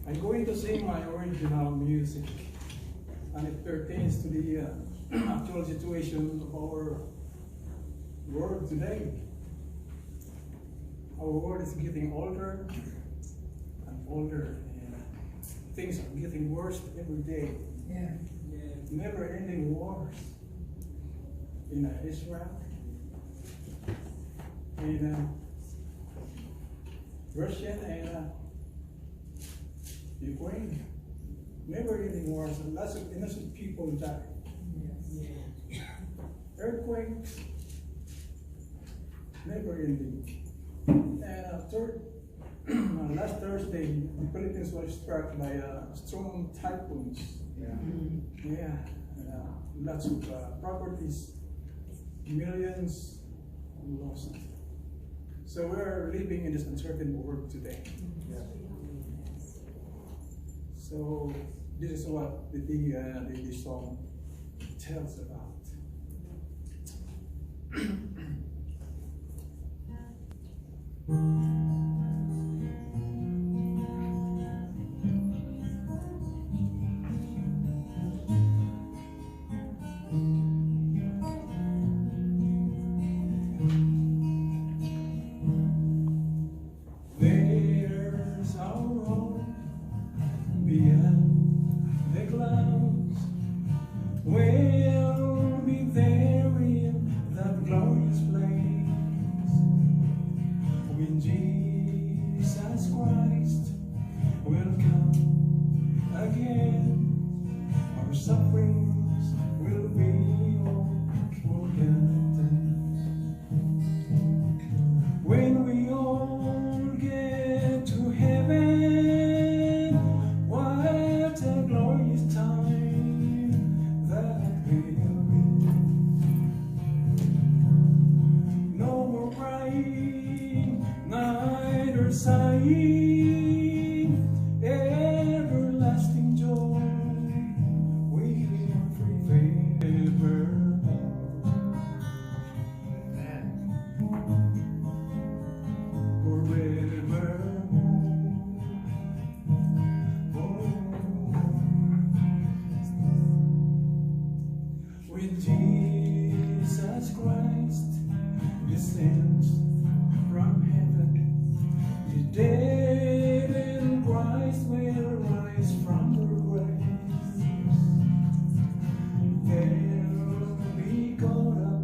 I'm going to sing my original music, and it pertains to the actual situation of our world today. Our world is getting older and older, and things are getting worse every day. Yeah. Never-ending wars in Israel, in Russia, and Ukraine. Never-ending wars, and lots of innocent people die. Yes. Earthquakes, never-ending. And last Thursday, the Philippines was struck by strong typhoons. Yeah, lots of properties, millions lost. So we're living in this uncertain world today. So this is what the song tells about. There's our home beyond the clouds. We'll be there in that glorious place when Jesus Christ will come again. Our sufferings will be all forgotten when we all get to heaven. What a glorious time that will be. No more crying, neither sighing, everlasting joy, we are free forevermore. When Jesus Christ descends from heaven, the dead in Christ will rise from their graves. They'll be caught up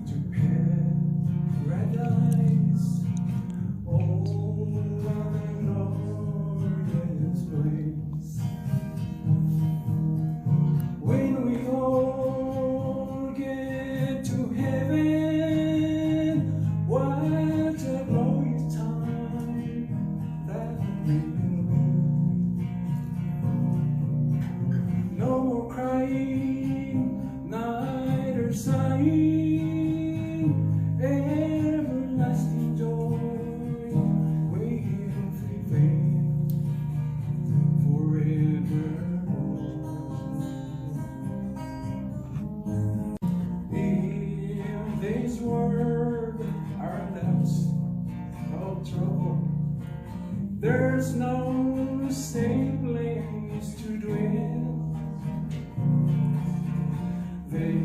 to paradise. Oh, what a glorious place. When we all get to heaven, what a glorious time that will be. No more crying, neither sighing, everlasting joy will prevail forevermore. In this world are lots of trouble, there's no safe place to dwell. They